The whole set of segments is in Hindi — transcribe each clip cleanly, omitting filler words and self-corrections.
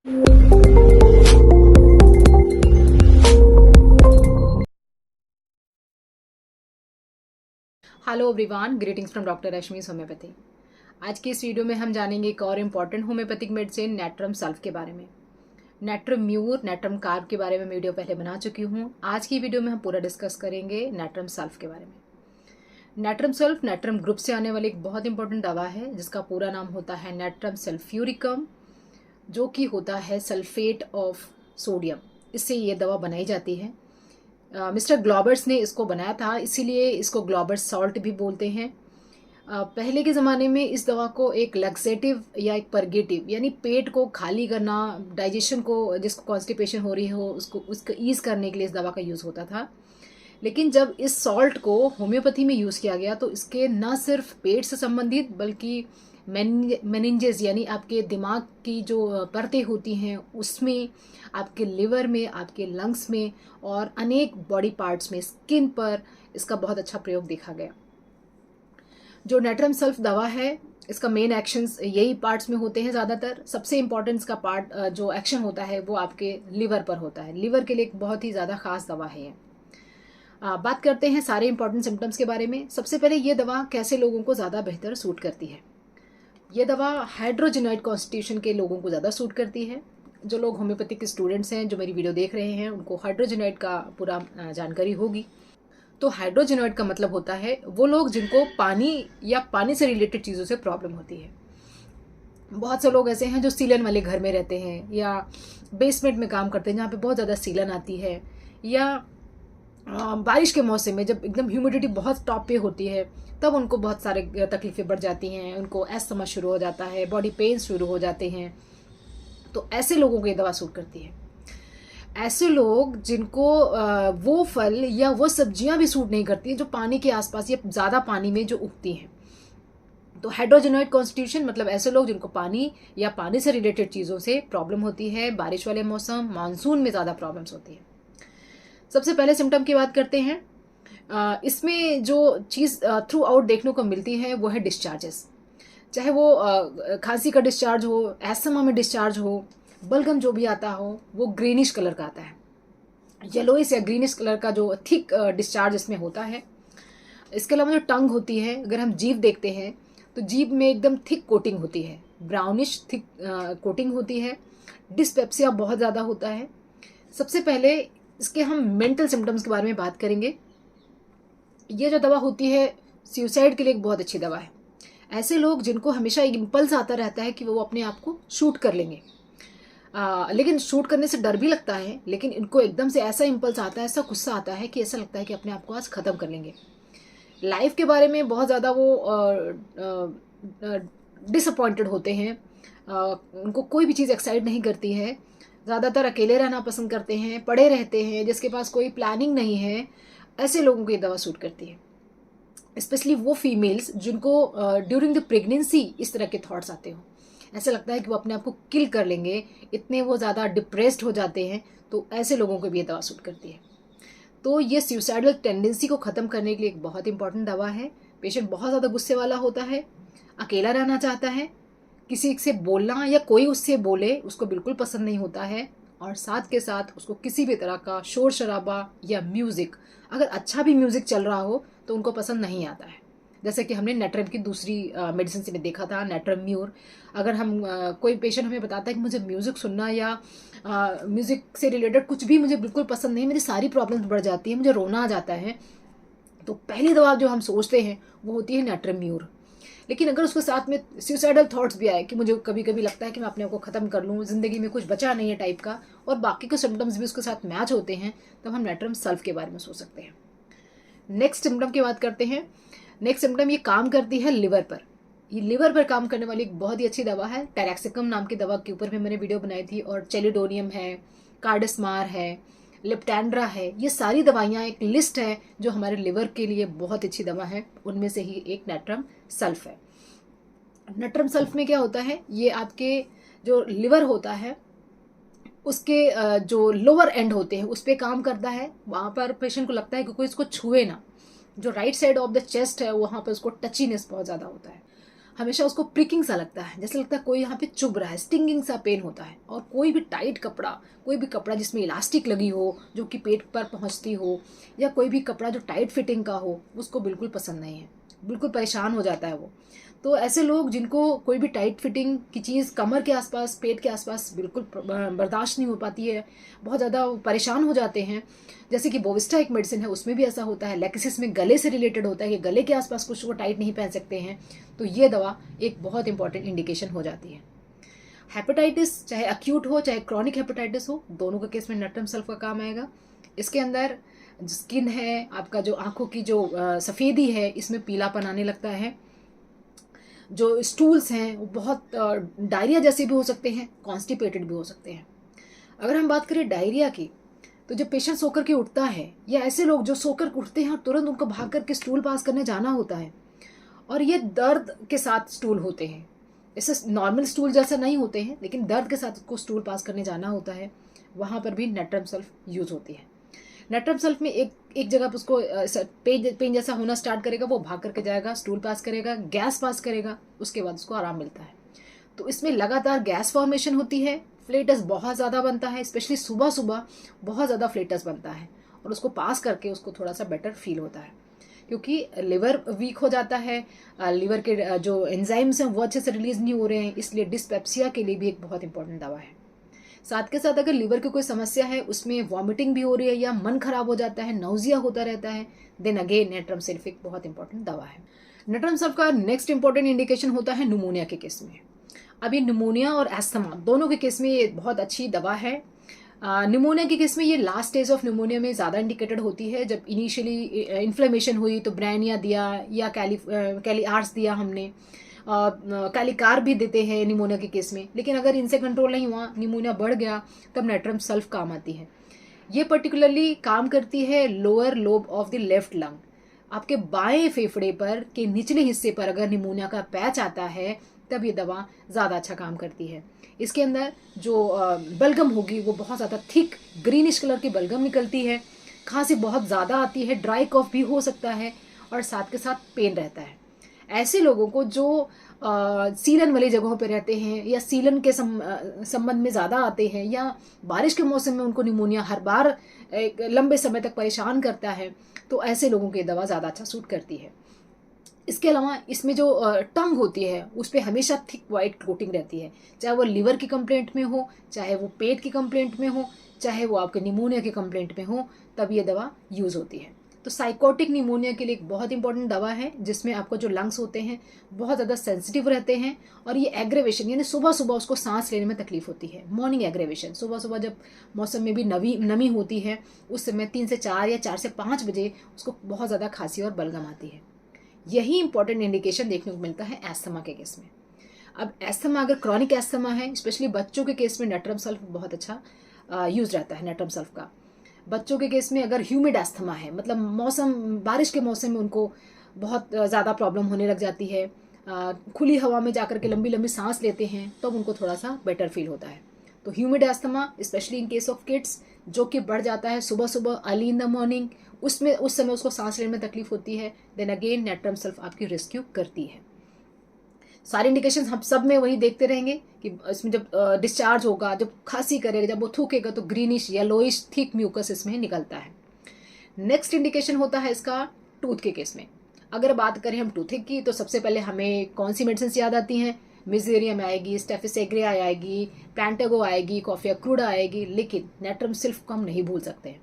Hello everyone, greetings from doctor Rashmi's homeopathy. आज की इस वीडियो में हम जानेंगे एक और important homeopathic medicine natrum sulph के बारे में। नेट्रम म्यूर, नेट्रम कार्ब के बारे में वीडियो पहले बना चुकी हूँ। आज की वीडियो में हम पूरा डिस्कस करेंगे नेट्रम सल्फ के बारे में। नेट्रम सल्फ नेट्रम ग्रुप से आने वाली एक बहुत इंपॉर्टेंट दवा है जिसका पूरा नाम होता है नेट्रम सल्फ्यूरिकम, जो कि होता है सल्फेट ऑफ सोडियम। इससे ये दवा बनाई जाती है। मिस्टर ग्लॉबर्स ने इसको बनाया था, इसीलिए इसको ग्लॉबर्स सॉल्ट भी बोलते हैं। पहले के ज़माने में इस दवा को एक लक्सेटिव या एक परगेटिव, यानी पेट को खाली करना, डाइजेशन को, जिसको कॉन्स्टिपेशन हो रही हो उसको ईज़ करने के लिए इस दवा का यूज़ होता था। लेकिन जब इस सॉल्ट को होम्योपैथी में यूज़ किया गया तो इसके न सिर्फ पेट से संबंधित बल्कि मेनिंजेस यानी आपके दिमाग की जो परतें होती हैं उसमें, आपके लिवर में, आपके लंग्स में और अनेक बॉडी पार्ट्स में, स्किन पर इसका बहुत अच्छा प्रयोग देखा गया। जो नेट्रम सल्फ दवा है इसका मेन एक्शंस यही पार्ट्स में होते हैं ज़्यादातर। सबसे इम्पॉर्टेंट इसका पार्ट जो एक्शन होता है वो आपके लिवर पर होता है। लिवर के लिए एक बहुत ही ज़्यादा ख़ास दवा है ये। बात करते हैं सारे इंपॉर्टेंट सिम्टम्स के बारे में। सबसे पहले ये दवा कैसे लोगों को ज़्यादा बेहतर सूट करती है। ये दवा हाइड्रोजेनाइड कॉन्स्टिट्यूशन के लोगों को ज़्यादा सूट करती है। जो लोग होम्योपैथिक के स्टूडेंट्स हैं जो मेरी वीडियो देख रहे हैं उनको हाइड्रोजेनाइड का पूरा जानकारी होगी। तो हाइड्रोजेनाइड का मतलब होता है वो लोग जिनको पानी या पानी से रिलेटेड चीज़ों से प्रॉब्लम होती है। बहुत से लोग ऐसे हैं जो सीलन वाले घर में रहते हैं या बेसमेंट में काम करते हैं जहाँ पे बहुत ज़्यादा सीलन आती है, या बारिश के मौसम में जब एकदम ह्यूमिडिटी बहुत टॉप पे होती है तब उनको बहुत सारे तकलीफ़ें बढ़ जाती हैं, उनको अस्थमा शुरू हो जाता है, बॉडी पेन शुरू हो जाते हैं। तो ऐसे लोगों को ये दवा सूट करती है। ऐसे लोग जिनको वो फल या वो सब्जियां भी सूट नहीं करती जो पानी के आसपास या ज़्यादा पानी में जो उगती हैं। तो हाइड्रोजेनाइड कॉन्स्टिट्यूशन मतलब ऐसे लोग जिनको पानी या पानी से रिलेटेड चीज़ों से प्रॉब्लम होती है, बारिश वाले मौसम, मानसून में ज़्यादा प्रॉब्लम्स होती है। सबसे पहले सिम्टम की बात करते हैं। इसमें जो चीज़ थ्रू आउट देखने को मिलती है वो है डिस्चार्जेस। चाहे वो खांसी का डिस्चार्ज हो, एस्थमा में डिस्चार्ज हो, बलगम जो भी आता हो वो ग्रीनिश कलर का आता है। येलोइश या ग्रीनिश कलर का जो थिक डिस्चार्ज इसमें होता है। इसके अलावा जो टंग होती है, अगर हम जीभ देखते हैं तो जीभ में एकदम थिक कोटिंग होती है, ब्राउनिश थिक कोटिंग होती है। डिस्पेप्सिया बहुत ज़्यादा होता है। सबसे पहले इसके हम मेंटल सिम्टम्स के बारे में बात करेंगे। ये जो दवा होती है सुसाइड के लिए एक बहुत अच्छी दवा है। ऐसे लोग जिनको हमेशा एक इम्पल्स आता रहता है कि वो अपने आप को शूट कर लेंगे, लेकिन शूट करने से डर भी लगता है, लेकिन इनको एकदम से ऐसा इम्पल्स आता है, ऐसा गुस्सा आता है कि ऐसा लगता है कि अपने आप को आज ख़त्म कर लेंगे। लाइफ के बारे में बहुत ज़्यादा वो डिसअपॉइंटेड होते हैं। उनको कोई भी चीज़ एक्साइट नहीं करती है। ज़्यादातर अकेले रहना पसंद करते हैं, पड़े रहते हैं, जिसके पास कोई प्लानिंग नहीं है। ऐसे लोगों को ये दवा सूट करती है। स्पेशली वो फीमेल्स जिनको ड्यूरिंग द प्रेगनेंसी इस तरह के थॉट्स आते हो, ऐसा लगता है कि वो अपने आप को किल कर लेंगे, इतने वो ज़्यादा डिप्रेस्ड हो जाते हैं। तो ऐसे लोगों को भी ये दवा सूट करती है। तो ये सुसाइडल टेंडेंसी को ख़त्म करने के लिए एक बहुत इंपॉर्टेंट दवा है। पेशेंट बहुत ज़्यादा गुस्से वाला होता है, अकेला रहना चाहता है, किसी से बोलना या कोई उससे बोले उसको बिल्कुल पसंद नहीं होता है, और साथ के साथ उसको किसी भी तरह का शोर शराबा या म्यूज़िक, अगर अच्छा भी म्यूज़िक चल रहा हो तो उनको पसंद नहीं आता है। जैसे कि हमने नेट्रम की दूसरी मेडिसिन से में देखा था, नेट्रम म्यूर। अगर हम कोई पेशेंट हमें बताता है कि मुझे म्यूज़िक सुनना या म्यूज़िक से रिलेटेड कुछ भी मुझे बिल्कुल पसंद नहीं, मेरी सारी प्रॉब्लम्स बढ़ जाती है, मुझे रोना आ जाता है, तो पहली दवा जो हम सोचते हैं वो होती है नेट्रम म्यूर। लेकिन अगर उसके साथ में सुसाइडल थॉट्स भी आए कि मुझे कभी कभी लगता है कि मैं अपने आप को ख़त्म कर लूँ, ज़िंदगी में कुछ बचा नहीं है टाइप का, और बाकी के सिम्टम्स भी उसके साथ मैच होते हैं, तब हम नेट्रम सल्फ के बारे में सोच सकते हैं। नेक्स्ट सिम्टम की बात करते हैं। नेक्स्ट सिम्टम ये काम करती है लिवर पर। ये लिवर पर काम करने वाली एक बहुत ही अच्छी दवा है। टैरेक्सिकम नाम की दवा के ऊपर भी मैंने वीडियो बनाई थी, और चेलिडोनियम है, कार्डस्मार है, लिप्टैंड्रा है। ये सारी दवाइयाँ एक लिस्ट है जो हमारे लिवर के लिए बहुत अच्छी दवा है। उनमें से ही एक नेट्रम सल्फ है। नेट्रम सल्फ में क्या होता है, ये आपके जो लिवर होता है उसके जो लोअर एंड होते हैं उस पर काम करता है। वहाँ पर पेशेंट को लगता है कि कोई इसको छुए ना। जो right side of the chest है वहाँ पर उसको टचीनेस बहुत ज़्यादा होता है। हमेशा उसको प्रिकिंग सा लगता है, जैसे लगता है कोई यहाँ पे चुभ रहा है, स्टिंगिंग सा पेन होता है। और कोई भी टाइट कपड़ा, कोई भी कपड़ा जिसमें इलास्टिक लगी हो जो कि पेट पर पहुँचती हो, या कोई भी कपड़ा जो टाइट फिटिंग का हो, उसको बिल्कुल पसंद नहीं है, बिल्कुल परेशान हो जाता है वो। तो ऐसे लोग जिनको कोई भी टाइट फिटिंग की चीज़ कमर के आसपास, पेट के आसपास बिल्कुल बर्दाश्त नहीं हो पाती है, बहुत ज़्यादा परेशान हो जाते हैं। जैसे कि बोविस्टा एक मेडिसिन है, उसमें भी ऐसा होता है। लेक्सिस में गले से रिलेटेड होता है कि गले के आसपास कुछ वो टाइट नहीं पहन सकते हैं, तो ये दवा एक बहुत इंपॉर्टेंट इंडिकेशन हो जाती है। हेपेटाइटिस चाहे अक्यूट हो चाहे क्रॉनिक हेपेटाइटिस हो, दोनों के केस में नैट्रम सल्फ का काम आएगा। इसके अंदर स्किन है, आपका जो आंखों की जो सफ़ेदी है, इसमें पीलापन आने लगता है। जो स्टूल्स हैं वो बहुत डायरिया जैसे भी हो सकते हैं, कॉन्स्टिपेटेड भी हो सकते हैं। अगर हम बात करें डायरिया की, तो जब पेशेंट सोकर के उठता है, या ऐसे लोग जो सोकर उठते हैं और तुरंत उनको भाग करके स्टूल पास करने जाना होता है, और ये दर्द के साथ स्टूल होते हैं, ऐसे नॉर्मल स्टूल जैसा नहीं होते हैं, लेकिन दर्द के साथ उसको स्टूल पास करने जाना होता है, वहाँ पर भी नैट्रम सल्फ यूज़ होती है। नैट्रम सल्फ में एक जगह पर उसको पेन जैसा होना स्टार्ट करेगा, वो भाग करके जाएगा, स्टूल पास करेगा, गैस पास करेगा, उसके बाद उसको आराम मिलता है। तो इसमें लगातार गैस फॉर्मेशन होती है, फ्लेटस बहुत ज़्यादा बनता है, स्पेशली सुबह सुबह बहुत ज़्यादा फ्लेटस बनता है, और उसको पास करके उसको थोड़ा सा बेटर फील होता है, क्योंकि लिवर वीक हो जाता है, लिवर के जो एंजाइम्स हैं वो अच्छे से रिलीज नहीं हो रहे हैं, इसलिए डिस्पेप्सिया के लिए भी एक बहुत इंपॉर्टेंट दवा है। साथ के साथ अगर लिवर की कोई समस्या है, उसमें वॉमिटिंग भी हो रही है या मन खराब हो जाता है, नाउजिया होता रहता है, देन अगेन नैट्रम सल्फ एक बहुत इंपॉर्टेंट दवा है। नैट्रम सल्फ का नेक्स्ट इंपॉर्टेंट इंडिकेशन होता है निमोनिया के केस में। अभी निमोनिया और एस्थमा दोनों के केस में ये बहुत अच्छी दवा है। निमोनिया के केस में ये लास्ट स्टेज ऑफ निमोनिया में ज़्यादा इंडिकेटेड होती है। जब इनिशियली इन्फ्लेमेशन हुई तो ब्रैनिया दिया या कैली आर्स दिया हमने, कैलिकार भी देते हैं निमोनिया के केस में, लेकिन अगर इनसे कंट्रोल नहीं हुआ, निमोनिया बढ़ गया, तब नैट्रम सल्फ काम आती है। ये पर्टिकुलरली काम करती है lower lobe of the left lung. आपके बाएं फेफड़े पर के निचले हिस्से पर अगर निमोनिया का पैच आता है, तब ये दवा ज़्यादा अच्छा काम करती है। इसके अंदर जो बलगम होगी वो बहुत ज़्यादा थिक ग्रीनिश कलर की बलगम निकलती है, खांसी बहुत ज़्यादा आती है, ड्राई कॉफ भी हो सकता है, और साथ के साथ पेन रहता है। ऐसे लोगों को जो सीलन वाली जगहों पर रहते हैं, या सीलन के संबंध में ज़्यादा आते हैं, या बारिश के मौसम में उनको निमोनिया हर बार एक लंबे समय तक परेशान करता है, तो ऐसे लोगों की दवा ज़्यादा अच्छा सूट करती है। इसके अलावा इसमें जो टंग होती है उस पर हमेशा थिक वाइट कोटिंग रहती है, चाहे वो लिवर की कंप्लेंट में हो, चाहे वो पेट की कंप्लेंट में हो, चाहे वो आपके निमोनिया की कंप्लेंट में हो, तब ये दवा यूज़ होती है। तो साइकोटिक निमोनिया के लिए एक बहुत इंपॉर्टेंट दवा है, जिसमें आपको जो लंग्स होते हैं बहुत ज़्यादा सेंसिटिव रहते हैं, और ये एग्रेवेशन यानी सुबह सुबह उसको सांस लेने में तकलीफ होती है। मॉर्निंग एग्रेवेशन, सुबह सुबह जब मौसम में भी नमी होती है, उस समय 3 से 4 या 4 से 5 बजे उसको बहुत ज़्यादा खांसी और बलगम आती है। यही इंपॉर्टेंट इंडिकेशन देखने को मिलता है एस्थमा के केस में। अब एस्थमा अगर क्रॉनिक एस्थमा है, स्पेशली बच्चों के केस में नैट्रम सल्फ बहुत अच्छा यूज़ रहता है। नैट्रम सल्फ का बच्चों के केस में अगर ह्यूमिड एस्थमा है, मतलब मौसम बारिश के मौसम में उनको बहुत ज़्यादा प्रॉब्लम होने लग जाती है, खुली हवा में जाकर के लंबी लंबी सांस लेते हैं, तब तो उनको थोड़ा सा बेटर फील होता है। तो humid asthma specially in case of kids, जो कि बढ़ जाता है सुबह सुबह अर्ली इन द मॉर्निंग, उस समय उसको सांस लेने में तकलीफ होती है, देन अगेन नैट्रम सल्फ आपकी रेस्क्यू करती है। सारे इंडिकेशंस हम सब में वही देखते रहेंगे कि इसमें जब डिस्चार्ज होगा, जब खांसी करेगा, जब वो थूकेगा, तो ग्रीनिश येलोइश थिक म्यूकस इसमें निकलता है। नेक्स्ट इंडिकेशन होता है इसका टूथ के केस में। अगर बात करें हम टूथिक की, तो सबसे पहले हमें कौन सी मेडिसिन याद आती हैं? मिजेरियम आएगी, स्टेफिसेग्रिया आएगी, प्लांटागो आएगी, कॉफिया क्रूडा आएगी, लेकिन नैट्रम सल्फ को हम नहीं भूल सकते हैं।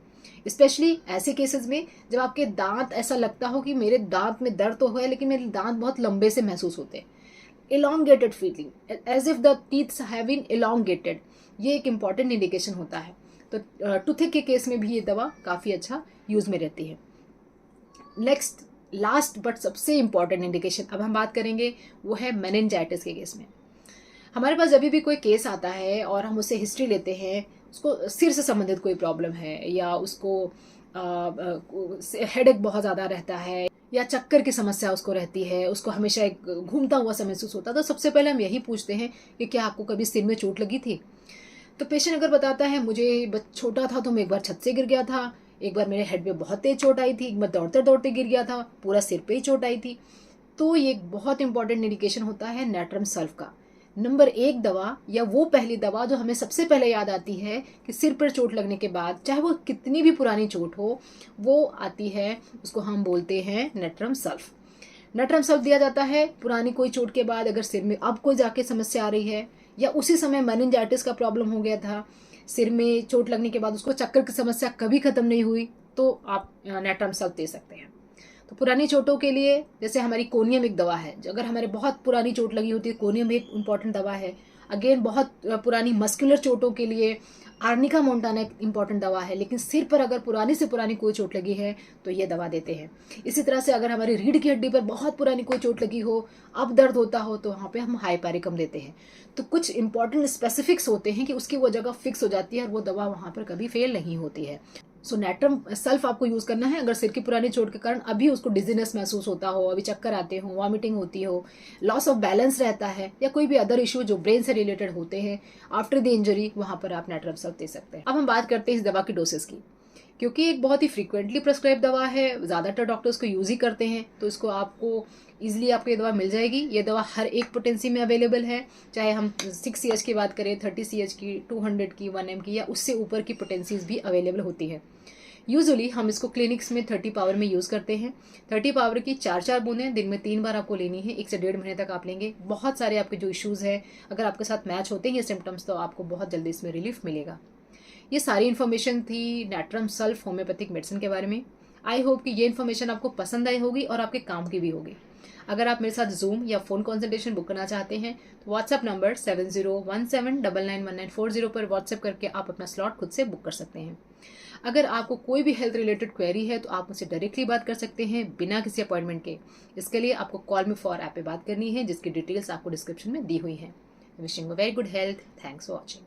स्पेशली ऐसे केसेस में जब आपके दांत ऐसा लगता हो कि मेरे दांत में दर्द तो है, लेकिन मेरे दांत बहुत लंबे से महसूस होते हैं, elongated feeling as if the teeth have been elongated, ये एक इम्पॉर्टेंट इंडिकेशन होता है। तो टूथिक के केस में भी ये दवा काफ़ी अच्छा यूज़ में रहती है। नेक्स्ट लास्ट बट सबसे इम्पॉर्टेंट इंडिकेशन अब हम बात करेंगे, वो है मेनिंजाइटिस के केस में। हमारे पास जब भी कोई केस आता है और हम उससे हिस्ट्री लेते हैं, उसको सिर से संबंधित कोई प्रॉब्लम है, या उसको हेडेक बहुत ज़्यादा रहता है, या चक्कर की समस्या उसको रहती है, उसको हमेशा एक घूमता हुआ सा महसूस होता है, तो सबसे पहले हम यही पूछते हैं कि क्या आपको कभी सिर में चोट लगी थी? तो पेशेंट अगर बताता है मुझे छोटा था तो मैं एक बार छत से गिर गया था, एक बार मेरे हेड पे बहुत तेज चोट आई थी, एक बार दौड़ते दौड़ते गिर गया था, पूरा सिर पे ही चोट आई थी, तो ये एक बहुत इंपॉर्टेंट इंडिकेशन होता है नैट्रम सल्फ का। नंबर 1 दवा या वो पहली दवा जो हमें सबसे पहले याद आती है कि सिर पर चोट लगने के बाद, चाहे वो कितनी भी पुरानी चोट हो, वो आती है, उसको हम बोलते हैं नैट्रम सल्फ। नैट्रम सल्फ दिया जाता है पुरानी कोई चोट के बाद, अगर सिर में अब कोई जाके समस्या आ रही है या उसी समय मेनिंजाइटिस का प्रॉब्लम हो गया था, सिर में चोट लगने के बाद उसको चक्कर की समस्या कभी खत्म नहीं हुई, तो आप नैट्रम सल्फ दे सकते हैं। तो पुरानी चोटों के लिए जैसे हमारी कोनियम एक दवा है, अगर हमारे बहुत पुरानी चोट लगी होती है, कोनियम एक इम्पॉर्टेंट दवा है। अगेन बहुत पुरानी मस्कुलर चोटों के लिए आर्निका मोंटाना एक इम्पॉर्टेंट दवा है। लेकिन सिर पर अगर पुरानी से पुरानी कोई चोट लगी है तो ये दवा देते हैं। इसी तरह से अगर हमारी रीढ़ की हड्डी पर बहुत पुरानी कोई चोट लगी हो, अब दर्द होता हो, तो वहाँ पे हम हाइपैरिकम देते हैं। तो कुछ इंपॉर्टेंट स्पेसिफिक्स होते हैं कि उसकी वो जगह फिक्स हो जाती है और वो दवा वहाँ पर कभी फेल नहीं होती है। सो नैट्रम सल्फ आपको यूज़ करना है अगर सिर की पुरानी चोट के कारण अभी उसको डिजीनेस महसूस होता हो, अभी चक्कर आते हो, वॉमिटिंग होती हो, लॉस ऑफ बैलेंस रहता है, या कोई भी अदर इशू जो ब्रेन से रिलेटेड होते हैं आफ्टर द इंजरी, वहाँ पर आप नैट्रम सल्फ दे सकते हैं। अब हम बात करते हैं इस दवा की डोसेस की। क्योंकि एक बहुत ही फ्रीक्वेंटली प्रेस्क्राइब दवा है, ज़्यादातर डॉक्टर्स को यूज़ ही करते हैं, तो इसको आपको ईजिली आपको ये दवा मिल जाएगी। ये दवा हर एक पोटेंसी में अवेलेबल है, चाहे हम 6 CH की बात करें, 30 CH की, 200 की, 1 M की, या उससे ऊपर की पोटेंसीज भी अवेलेबल होती है। यूजुअली हम इसको क्लिनिक्स में 30 पावर में यूज़ करते हैं। 30 पावर की 4-4 बूंदें दिन में 3 बार आपको लेनी है, 1 से 1.5 महीने तक आप लेंगे। बहुत सारे आपके जो इश्यूज़ हैं, अगर आपके साथ मैच होते हैं ये सिम्टम्स, तो आपको बहुत जल्दी इसमें रिलीफ मिलेगा। ये सारी इन्फॉर्मेशन थी नैट्रम सल्फ होम्योपैथिक मेडिसिन के बारे में। आई होप कि ये इन्फॉर्मेशन आपको पसंद आई होगी और आपके काम की भी होगी। अगर आप मेरे साथ जूम या फ़ोन कंसल्टेशन बुक करना चाहते हैं तो व्हाट्सएप नंबर 7017999940 पर व्हाट्सएप करके आप अपना स्लॉट खुद से बुक कर सकते हैं। अगर आपको कोई भी हेल्थ रिलेटेड क्वेरी है तो आप मुझसे डायरेक्टली बात कर सकते हैं बिना किसी अपॉइंटमेंट के। इसके लिए आपको कॉल मी फॉर ऐप पे बात करनी है, जिसकी डिटेल्स आपको डिस्क्रिप्शन में दी हुई है। Wishing you very good health. Thanks for watching.